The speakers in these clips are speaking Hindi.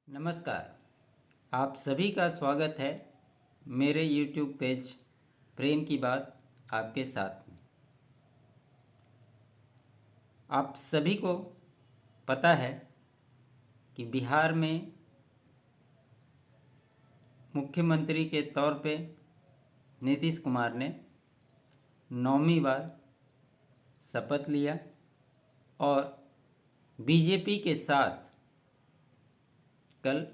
नमस्कार। आप सभी का स्वागत है मेरे YouTube पेज प्रेम की बात आपके साथ में। आप सभी को पता है कि बिहार में मुख्यमंत्री के तौर पे नीतीश कुमार ने 9वीं बार शपथ लिया और बीजेपी के साथ कल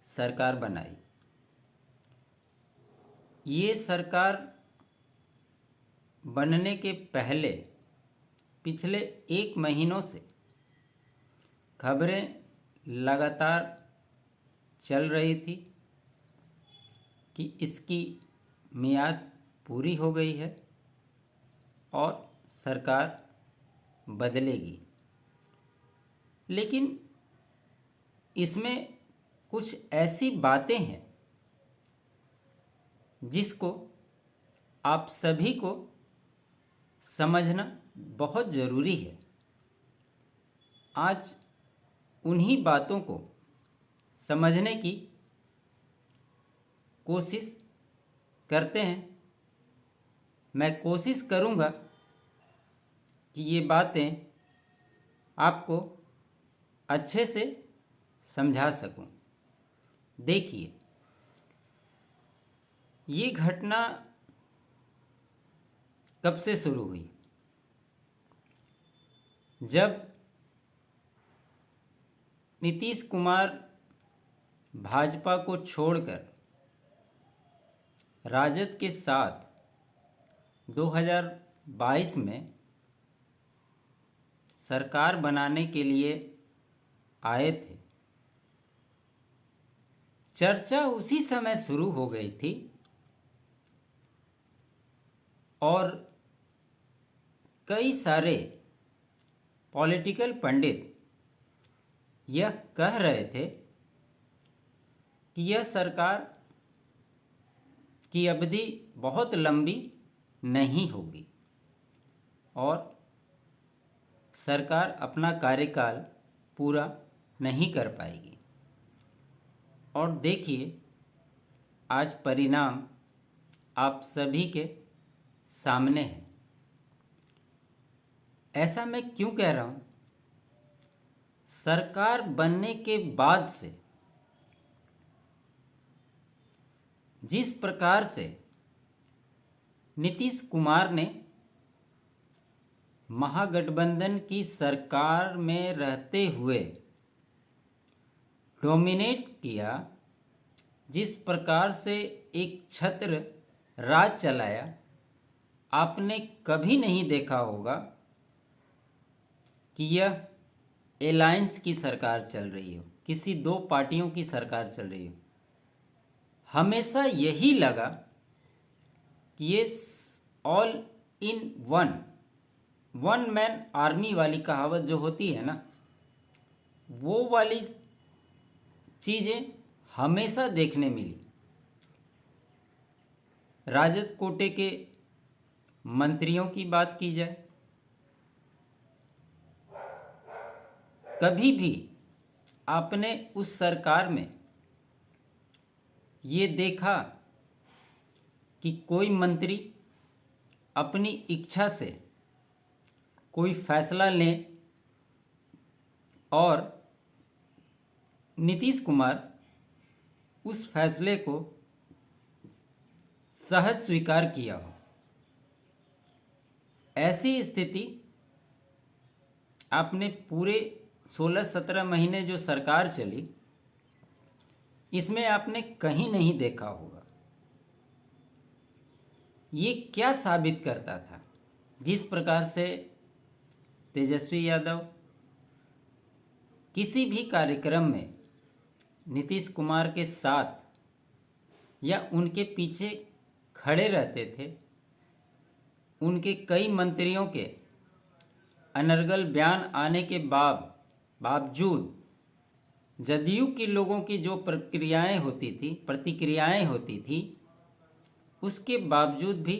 सरकार बनाई। ये सरकार बनने के पहले पिछले 1 महीनों से खबरें लगातार चल रही थी कि इसकी मियाद पूरी हो गई है और सरकार बदलेगी। लेकिन इसमें कुछ ऐसी बातें हैं जिसको आप सभी को समझना बहुत ज़रूरी है। आज उन्हीं बातों को समझने की कोशिश करते हैं। मैं कोशिश करूँगा कि ये बातें आपको अच्छे से समझा सकूं। देखिए, ये घटना कब से शुरू हुई? जब नीतीश कुमार भाजपा को छोड़कर राजद के साथ 2022 में सरकार बनाने के लिए आए थे। चर्चा उसी समय शुरू हो गई थी और कई सारे पॉलिटिकल पंडित यह कह रहे थे कि यह सरकार की अवधि बहुत लंबी नहीं होगी और सरकार अपना कार्यकाल पूरा नहीं कर पाएगी। और देखिए, आज परिणाम आप सभी के सामने है। ऐसा मैं क्यों कह रहा हूँ? सरकार बनने के बाद से जिस प्रकार से नीतीश कुमार ने महागठबंधन की सरकार में रहते हुए डोमिनेट किया, जिस प्रकार से एक छत्र राज चलाया, आपने कभी नहीं देखा होगा कि यह अलायंस की सरकार चल रही हो, किसी 2 पार्टियों की सरकार चल रही हो। हमेशा यही लगा कि ये all in one man army वाली कहावत जो होती है ना, वो वाली चीज़ें हमेशा देखने मिली। राजद कोटे के मंत्रियों की बात की जाए, कभी भी आपने उस सरकार में ये देखा कि कोई मंत्री अपनी इच्छा से कोई फैसला ले और नीतीश कुमार उस फैसले को सहज स्वीकार किया हो? ऐसी स्थिति आपने पूरे 16-17 महीने जो सरकार चली, इसमें आपने कहीं नहीं देखा होगा। ये क्या साबित करता था? जिस प्रकार से तेजस्वी यादव किसी भी कार्यक्रम में नीतीश कुमार के साथ या उनके पीछे खड़े रहते थे, उनके कई मंत्रियों के अनर्गल बयान आने के बावजूद जदयू के लोगों की जो प्रतिक्रियाएं होती थी, उसके बावजूद भी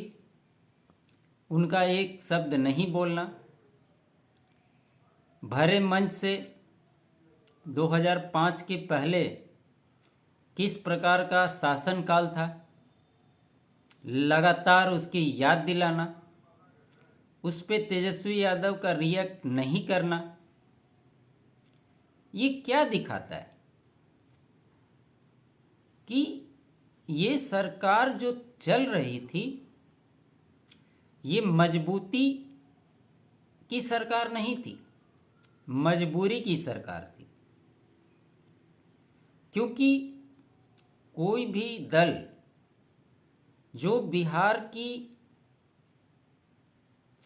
उनका एक शब्द नहीं बोलना, भरे मंच से 2005 के पहले किस प्रकार का शासनकाल था, लगातार उसकी याद दिलाना, उस पे तेजस्वी यादव का रिएक्ट नहीं करना, ये क्या दिखाता है कि ये सरकार जो चल रही थी ये मजबूती की सरकार नहीं थी, मजबूरी की सरकार थी। क्योंकि कोई भी दल जो बिहार की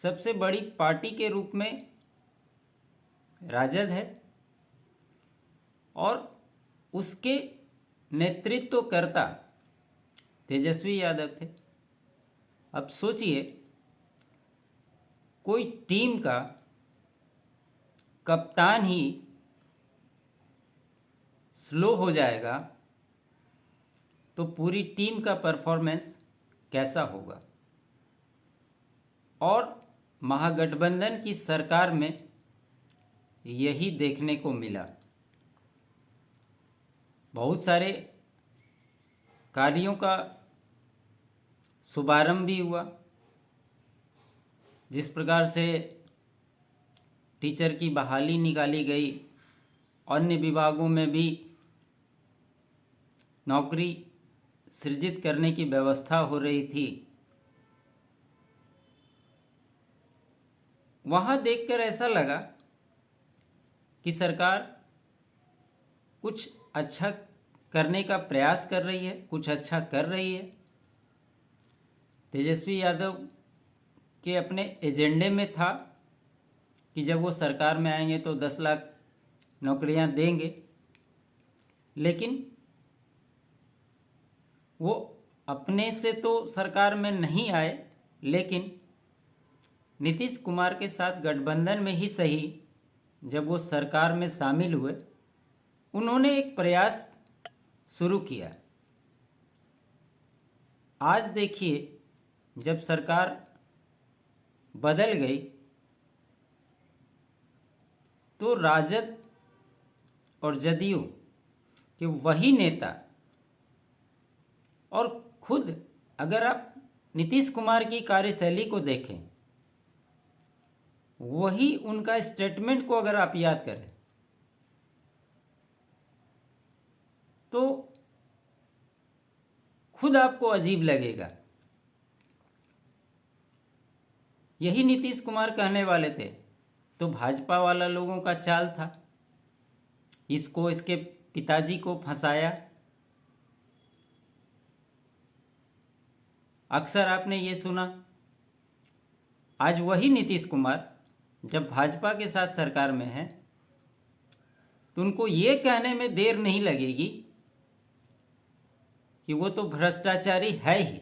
सबसे बड़ी पार्टी के रूप में राजद है और उसके नेतृत्वकर्ता तेजस्वी यादव थे। अब सोचिए, कोई टीम का कप्तान ही स्लो हो जाएगा तो पूरी टीम का परफॉर्मेंस कैसा होगा। और महागठबंधन की सरकार में यही देखने को मिला। बहुत सारे कार्यों का शुभारंभ भी हुआ, जिस प्रकार से टीचर की बहाली निकाली गई, अन्य विभागों में भी नौकरी सृजित करने की व्यवस्था हो रही थी। वहाँ देखकर ऐसा लगा कि सरकार कुछ अच्छा करने का प्रयास कर रही है, कुछ अच्छा कर रही है। तेजस्वी यादव के अपने एजेंडे में था कि जब वो सरकार में आएंगे तो 10 लाख नौकरियां देंगे, लेकिन वो अपने से तो सरकार में नहीं आए, लेकिन नीतीश कुमार के साथ गठबंधन में ही सही, जब वो सरकार में शामिल हुए, उन्होंने एक प्रयास शुरू किया। आज देखिए, जब सरकार बदल गई तो राजद और जदयू के वही नेता, और खुद अगर आप नीतीश कुमार की कार्यशैली को देखें, वही उनका स्टेटमेंट को अगर आप याद करें तो खुद आपको अजीब लगेगा। यही नीतीश कुमार कहने वाले थे तो भाजपा वाला लोगों का चाल था, इसको इसके पिताजी को फंसाया। अक्सर आपने ये सुना। आज वही नीतीश कुमार जब भाजपा के साथ सरकार में है तो उनको ये कहने में देर नहीं लगेगी कि वो तो भ्रष्टाचारी है ही,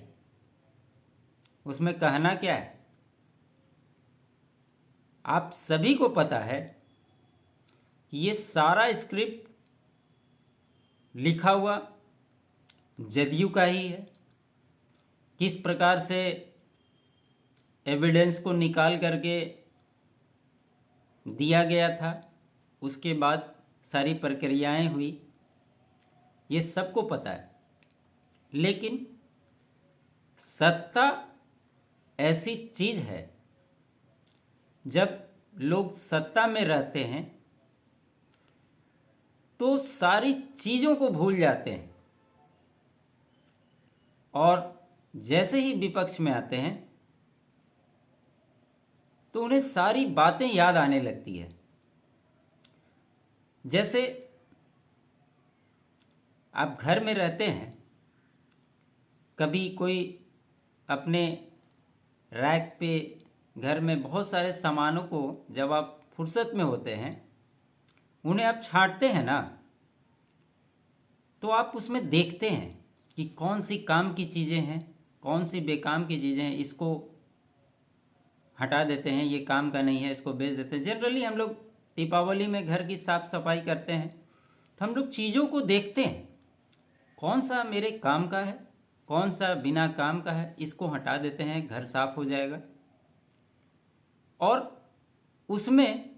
उसमें कहना क्या है। आप सभी को पता है कि ये सारा स्क्रिप्ट लिखा हुआ जदयू का ही है। किस प्रकार से एविडेंस को निकाल करके दिया गया था, उसके बाद सारी प्रक्रियाएं हुई, ये सबको पता है। लेकिन सत्ता ऐसी चीज़ है, जब लोग सत्ता में रहते हैं तो सारी चीज़ों को भूल जाते हैं, और जैसे ही विपक्ष में आते हैं तो उन्हें सारी बातें याद आने लगती है। जैसे आप घर में रहते हैं, कभी कोई अपने रैक पे घर में बहुत सारे सामानों को जब आप फुर्सत में होते हैं उन्हें आप छांटते हैं ना, तो आप उसमें देखते हैं कि कौन सी काम की चीज़ें हैं, कौन सी बेकाम की चीज़ें हैं, इसको हटा देते हैं, ये काम का नहीं है, इसको बेच देते हैं। जनरली हम लोग दीपावली में घर की साफ सफाई करते हैं तो हम लोग चीज़ों को देखते हैं, कौन सा मेरे काम का है, कौन सा बिना काम का है, इसको हटा देते हैं, घर साफ हो जाएगा। और उसमें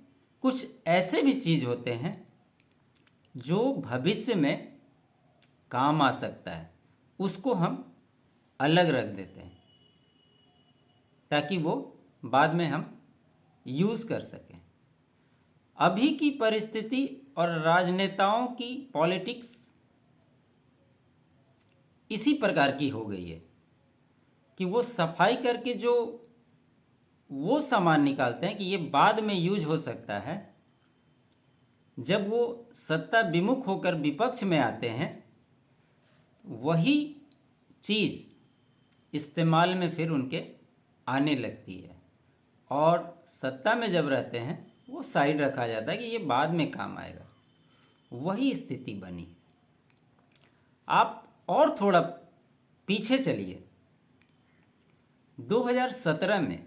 कुछ ऐसे भी चीज़ होते हैं जो भविष्य में काम आ सकता है उसको हम अलग रख देते हैं ताकि वो बाद में हम यूज़ कर सकें। अभी की परिस्थिति और राजनेताओं की पॉलिटिक्स इसी प्रकार की हो गई है कि वो सफाई करके जो वो सामान निकालते हैं कि ये बाद में यूज हो सकता है, जब वो सत्ता विमुख होकर विपक्ष में आते हैं वही चीज़ इस्तेमाल में फिर उनके आने लगती है, और सत्ता में जब रहते हैं वो साइड रखा जाता है कि ये बाद में काम आएगा। वही स्थिति बनी। आप और थोड़ा पीछे चलिए, 2017 में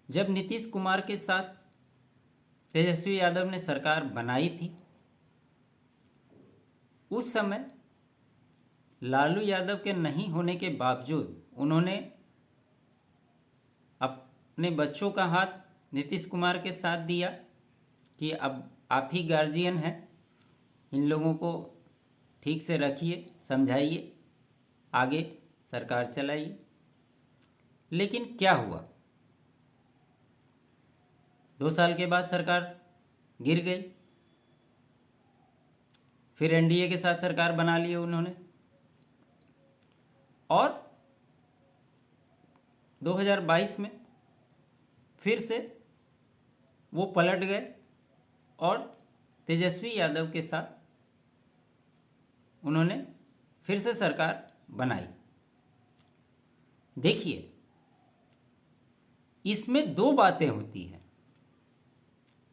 जब नीतीश कुमार के साथ तेजस्वी यादव ने सरकार बनाई थी, उस समय लालू यादव के नहीं होने के बावजूद उन्होंने अपने बच्चों का हाथ नीतीश कुमार के साथ दिया कि अब आप ही गार्जियन हैं, इन लोगों को ठीक से रखिए, समझाइए, आगे सरकार चलाइए। लेकिन क्या हुआ, 2 साल के बाद सरकार गिर गई, फिर एनडीए के साथ सरकार बना ली उन्होंने, और 2022 में फिर से वो पलट गए और तेजस्वी यादव के साथ उन्होंने फिर से सरकार बनाई। देखिए, इसमें 2 बातें होती हैं।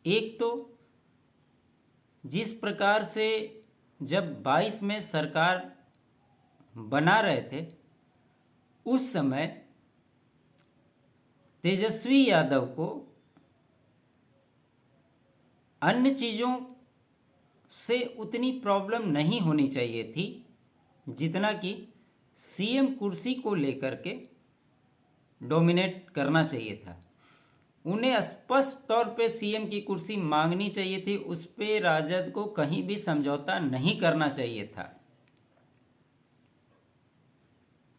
एक तो जिस प्रकार से जब 22 में सरकार बना रहे थे उस समय तेजस्वी यादव को अन्य चीज़ों से उतनी प्रॉब्लम नहीं होनी चाहिए थी जितना कि सीएम कुर्सी को लेकर के डोमिनेट करना चाहिए था। उन्हें स्पष्ट तौर पे सीएम की कुर्सी मांगनी चाहिए थी, उस पे राजद को कहीं भी समझौता नहीं करना चाहिए था,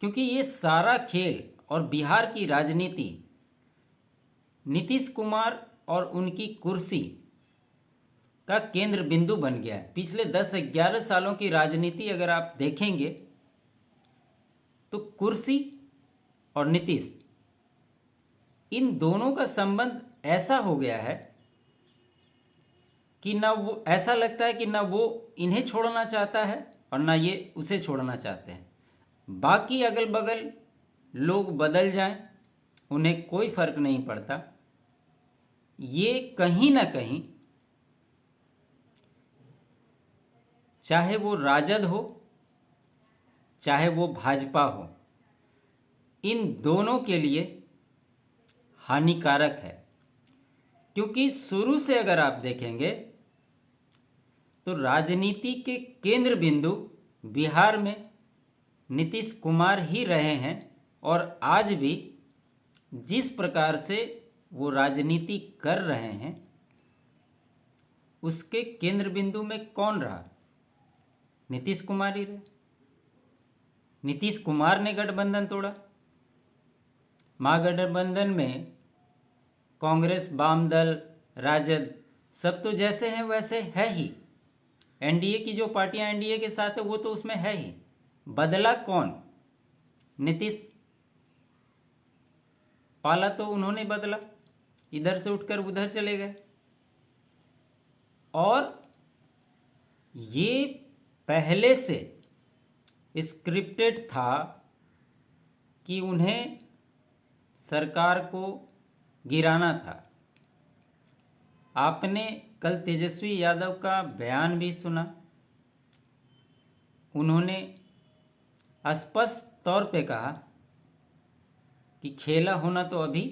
क्योंकि ये सारा खेल और बिहार की राजनीति नीतीश कुमार और उनकी कुर्सी का केंद्र बिंदु बन गया है। पिछले 10-11 सालों की राजनीति अगर आप देखेंगे तो कुर्सी और नीतीश, इन दोनों का संबंध ऐसा हो गया है कि ना वो, ऐसा लगता है कि ना वो इन्हें छोड़ना चाहता है और ना ये उसे छोड़ना चाहते हैं। बाकी अगल बगल लोग बदल जाएं, उन्हें कोई फर्क नहीं पड़ता। ये कहीं ना कहीं, चाहे वो राजद हो चाहे वो भाजपा हो, इन दोनों के लिए हानिकारक है। क्योंकि शुरू से अगर आप देखेंगे तो राजनीति के केंद्र बिंदु बिहार में नीतीश कुमार ही रहे हैं, और आज भी जिस प्रकार से वो राजनीति कर रहे हैं उसके केंद्र बिंदु में कौन रहा? नीतीश कुमार ही रहे। नीतीश कुमार ने गठबंधन तोड़ा। महागठबंधन में कांग्रेस, वाम दल, राजद सब तो जैसे हैं वैसे है ही। एनडीए की जो पार्टियां एनडीए के साथ है वो तो उसमें है ही। बदला कौन? नीतीश। पाला तो उन्होंने बदला, इधर से उठकर उधर चले गए। और ये पहले से स्क्रिप्टेड था कि उन्हें सरकार को गिराना था। आपने कल तेजस्वी यादव का बयान भी सुना। उन्होंने स्पष्ट तौर पे कहा कि खेला होना तो अभी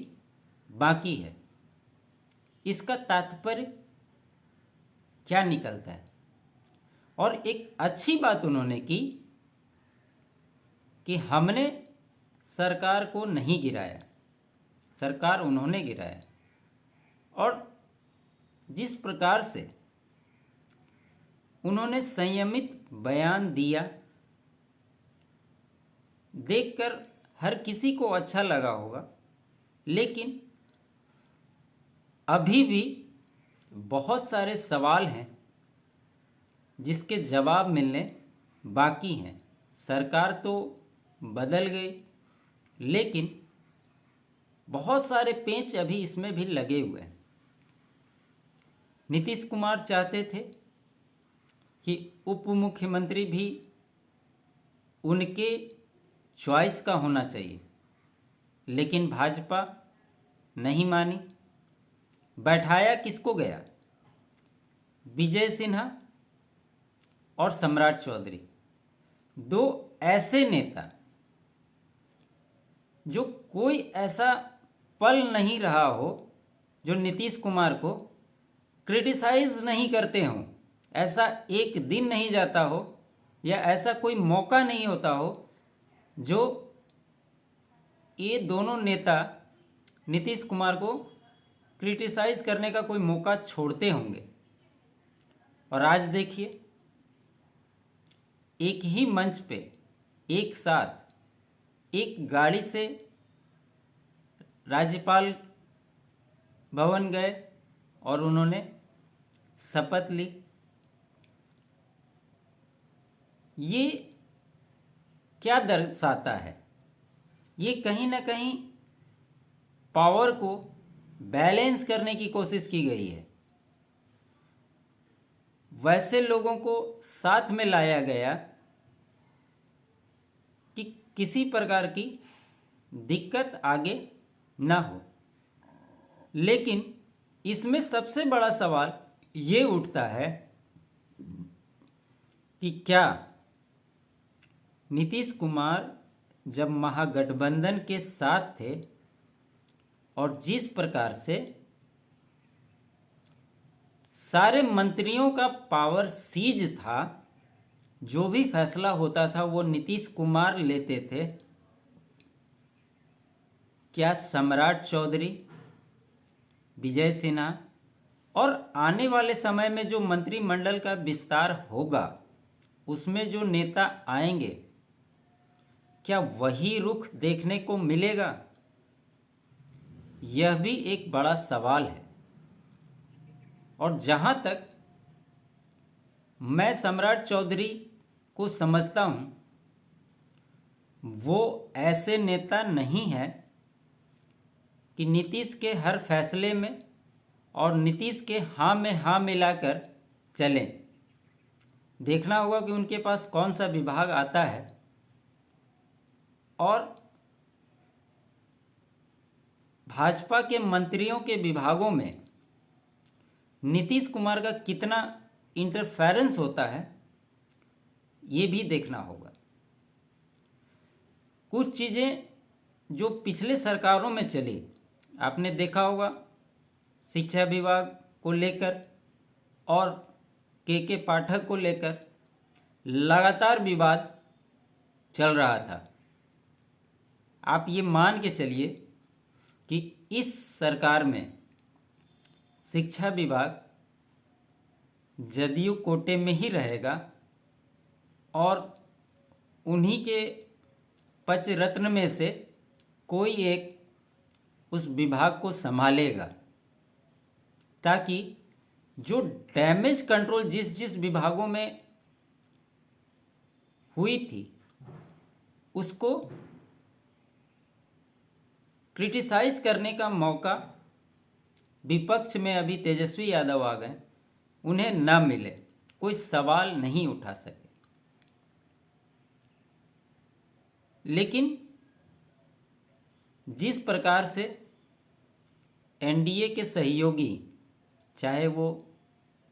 बाकी है। इसका तात्पर्य क्या निकलता है? और एक अच्छी बात उन्होंने की कि हमने सरकार को नहीं गिराया, सरकार उन्होंने गिराया। और जिस प्रकार से उन्होंने संयमित बयान दिया। देखकर हर किसी को अच्छा लगा होगा, लेकिन अभी भी बहुत सारे सवाल हैं जिसके जवाब मिलने बाकी हैं। सरकार तो बदल गई, लेकिन बहुत सारे पेंच अभी इसमें भी लगे हुए हैं। नीतीश कुमार चाहते थे कि उप मुख्यमंत्री भी उनके चॉइस का होना चाहिए, लेकिन भाजपा नहीं मानी। बैठाया किसको गया? विजय सिन्हा और सम्राट चौधरी, दो ऐसे नेता जो कोई ऐसा पल नहीं रहा हो जो नीतीश कुमार को क्रिटिसाइज नहीं करते हों। ऐसा एक दिन नहीं जाता हो या ऐसा कोई मौका नहीं होता हो जो ये दोनों नेता नीतीश कुमार को क्रिटिसाइज करने का कोई मौका छोड़ते होंगे। और आज देखिए, एक ही मंच पे एक साथ एक गाड़ी से राज्यपाल भवन गए और उन्होंने शपथ ली। ये क्या दर्शाता है? ये कहीं ना कहीं पावर को बैलेंस करने की कोशिश की गई है। वैसे लोगों को साथ में लाया गया कि किसी प्रकार की दिक्कत आगे ना हो। लेकिन इसमें सबसे बड़ा सवाल ये उठता है कि क्या नीतीश कुमार जब महागठबंधन के साथ थे और जिस प्रकार से सारे मंत्रियों का पावर सीज था, जो भी फैसला होता था वो नीतीश कुमार लेते थे, क्या सम्राट चौधरी, विजय सिन्हा और आने वाले समय में जो मंत्रिमंडल का विस्तार होगा उसमें जो नेता आएंगे, क्या वही रुख देखने को मिलेगा? यह भी एक बड़ा सवाल है। और जहां तक मैं सम्राट चौधरी को समझता हूं, वो ऐसे नेता नहीं है कि नीतीश के हर फैसले में और नीतीश के हाँ में हाँ मिलाकर चलें। देखना होगा कि उनके पास कौन सा विभाग आता है और भाजपा के मंत्रियों के विभागों में नीतीश कुमार का कितना इंटरफेरेंस होता है, ये भी देखना होगा। कुछ चीज़ें जो पिछले सरकारों में चली, आपने देखा होगा, शिक्षा विभाग को लेकर और के पाठक को लेकर लगातार विवाद चल रहा था। आप ये मान के चलिए कि इस सरकार में शिक्षा विभाग जदयू कोटे में ही रहेगा और उन्हीं के पंच रत्न में से कोई एक उस विभाग को संभालेगा, ताकि जो डैमेज कंट्रोल जिस जिस विभागों में हुई थी उसको क्रिटिसाइज करने का मौका विपक्ष में अभी तेजस्वी यादव आ गए, उन्हें न मिले, कोई सवाल नहीं उठा सके। लेकिन जिस प्रकार से एनडीए के सहयोगी, चाहे वो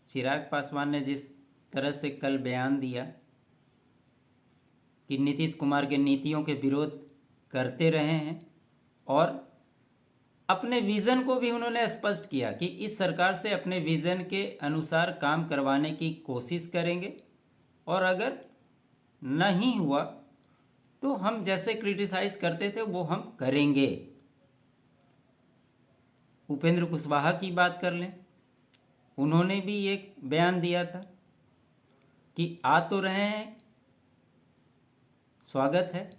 चिराग पासवान ने जिस तरह से कल बयान दिया कि नीतीश कुमार के नीतियों के विरोध करते रहे हैं, और अपने विज़न को भी उन्होंने स्पष्ट किया कि इस सरकार से अपने विज़न के अनुसार काम करवाने की कोशिश करेंगे, और अगर नहीं हुआ तो हम जैसे क्रिटिसाइज करते थे वो हम करेंगे। उपेंद्र कुशवाहा की बात कर लें, उन्होंने भी एक बयान दिया था कि आ तो रहे हैं, स्वागत है।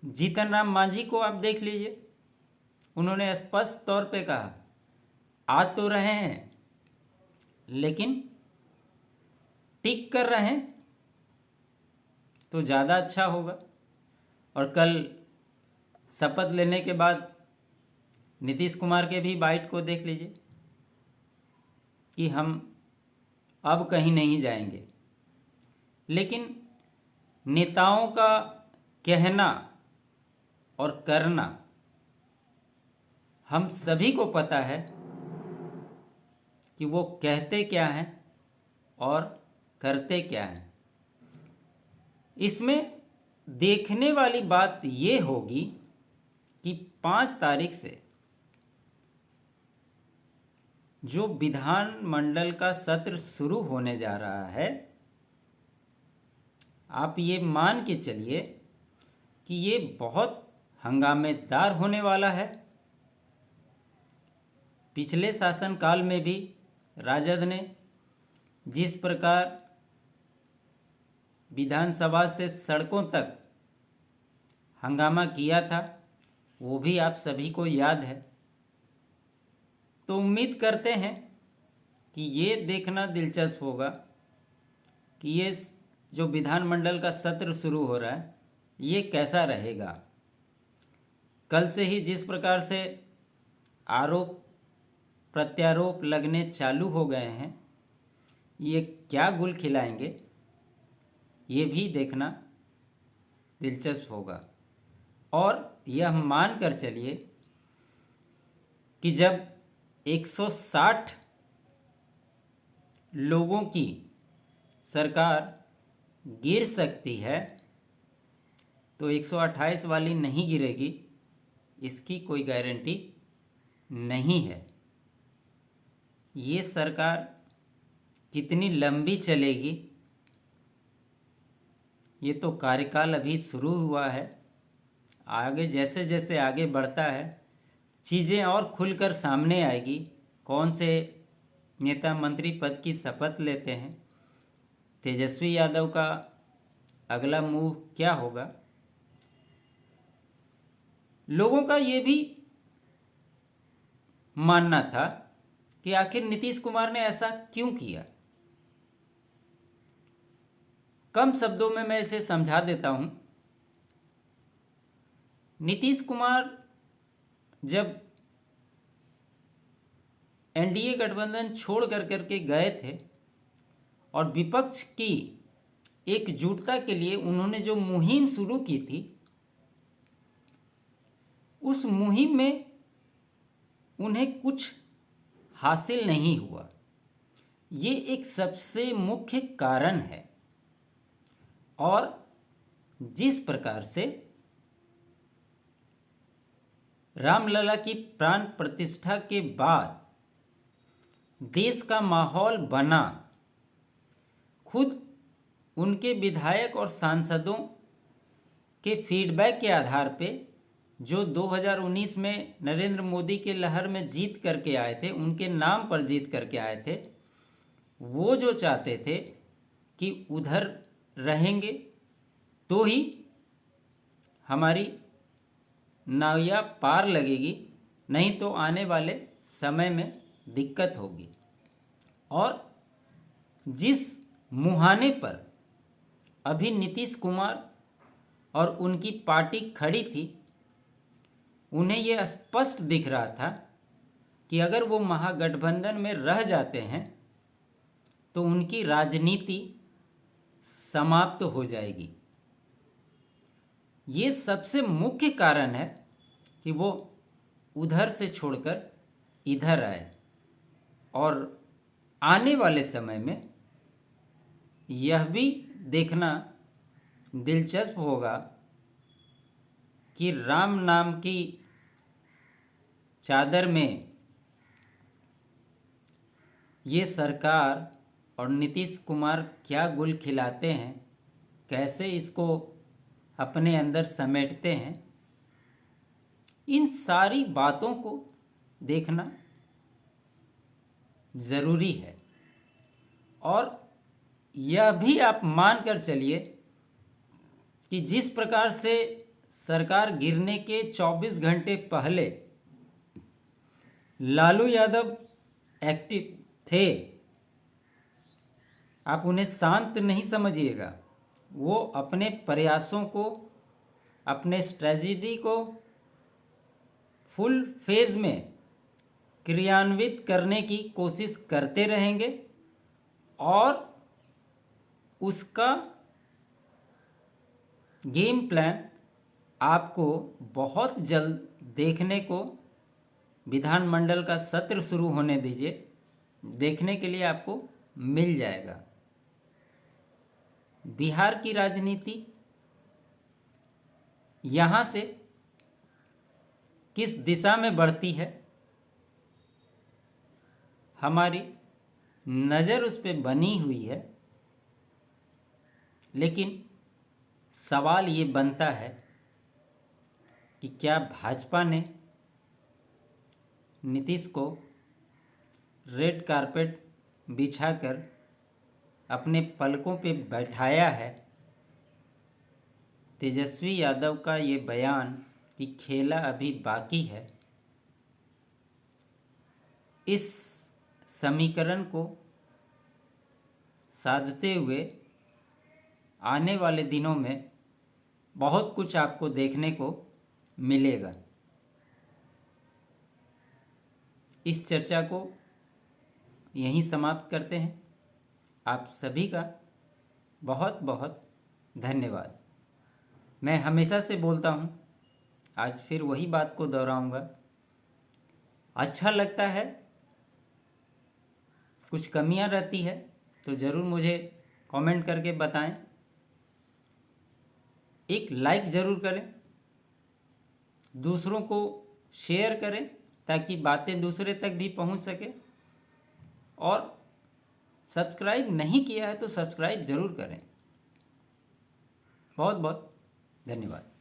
जीतन राम मांझी को आप देख लीजिए, उन्होंने स्पष्ट तौर पे कहा आ तो रहे हैं लेकिन टिक कर रहे हैं तो ज़्यादा अच्छा होगा। और कल शपथ लेने के बाद नीतीश कुमार के भी बाइट को देख लीजिए कि हम अब कहीं नहीं जाएंगे। लेकिन नेताओं का कहना और करना हम सभी को पता है कि वो कहते क्या हैं और करते क्या हैं। इसमें देखने वाली बात ये होगी कि 5 तारीख से जो विधानमंडल का सत्र शुरू होने जा रहा है, आप ये मान के चलिए कि ये बहुत हंगामेदार होने वाला है। पिछले शासनकाल में भी राजद ने जिस प्रकार विधानसभा से सड़कों तक हंगामा किया था, वो भी आप सभी को याद है। तो उम्मीद करते हैं कि ये देखना दिलचस्प होगा कि ये जो विधानमंडल का सत्र शुरू हो रहा है ये कैसा रहेगा। कल से ही जिस प्रकार से आरोप प्रत्यारोप लगने चालू हो गए हैं, ये क्या गुल खिलाएंगे ये भी देखना दिलचस्प होगा। और यह मान कर चलिए कि जब 160 लोगों की सरकार गिर सकती है तो 128 वाली नहीं गिरेगी, इसकी कोई गारंटी नहीं है। ये सरकार कितनी लंबी चलेगी, ये तो कार्यकाल अभी शुरू हुआ है। आगे जैसे जैसे आगे बढ़ता है चीज़ें और खुलकर सामने आएगी। कौन से नेता मंत्री पद की शपथ लेते हैं, तेजस्वी यादव का अगला मूव क्या होगा। लोगों का ये भी मानना था कि आखिर नीतीश कुमार ने ऐसा क्यों किया। कम शब्दों में मैं इसे समझा देता हूं। नीतीश कुमार जब एनडीए गठबंधन छोड़ करके गए थे और विपक्ष की एकजुटता के लिए उन्होंने जो मुहिम शुरू की थी, उस मुहिम में उन्हें कुछ हासिल नहीं हुआ। ये एक सबसे मुख्य कारण है। और जिस प्रकार से रामलला की प्राण प्रतिष्ठा के बाद देश का माहौल बना, खुद उनके विधायक और सांसदों के फीडबैक के आधार पे जो 2019 में नरेंद्र मोदी के लहर में जीत करके आए थे, उनके नाम पर जीत करके आए थे, वो जो चाहते थे कि उधर रहेंगे तो ही हमारी नाविया पार लगेगी, नहीं तो आने वाले समय में दिक्कत होगी। और जिस मुहाने पर अभी नीतीश कुमार और उनकी पार्टी खड़ी थी, उन्हें यह स्पष्ट दिख रहा था कि अगर वो महागठबंधन में रह जाते हैं तो उनकी राजनीति समाप्त हो जाएगी। ये सबसे मुख्य कारण है कि वो उधर से छोड़कर इधर आए। और आने वाले समय में यह भी देखना दिलचस्प होगा कि राम नाम की चादर में ये सरकार और नीतीश कुमार क्या गुल खिलाते हैं, कैसे इसको अपने अंदर समेटते हैं, इन सारी बातों को देखना ज़रूरी है। और यह भी आप मान कर चलिए कि जिस प्रकार से सरकार गिरने के 24 घंटे पहले लालू यादव एक्टिव थे, आप उन्हें शांत नहीं समझिएगा। वो अपने प्रयासों को, अपने स्ट्रेटजी को फुल फेज में क्रियान्वित करने की कोशिश करते रहेंगे और उसका गेम प्लान आपको बहुत जल्द देखने को, विधानमंडल का सत्र शुरू होने दीजिए, देखने के लिए आपको मिल जाएगा। बिहार की राजनीति यहाँ से किस दिशा में बढ़ती है, हमारी नज़र उस पर बनी हुई है। लेकिन सवाल ये बनता है कि क्या भाजपा ने नीतीश को रेड कारपेट बिछाकर अपने पलकों पे बैठाया है? तेजस्वी यादव का ये बयान कि खेला अभी बाकी है, इस समीकरण को साधते हुए आने वाले दिनों में बहुत कुछ आपको देखने को मिलेगा। इस चर्चा को यहीं समाप्त करते हैं। आप सभी का बहुत बहुत धन्यवाद। मैं हमेशा से बोलता हूँ, आज फिर वही बात को दोहराऊंगा। अच्छा लगता है, कुछ कमियां रहती है तो ज़रूर मुझे कमेंट करके बताएं। एक लाइक ज़रूर करें, दूसरों को शेयर करें ताकि बातें दूसरे तक भी पहुंच सके, और सब्सक्राइब नहीं किया है तो सब्सक्राइब ज़रूर करें। बहुत बहुत धन्यवाद।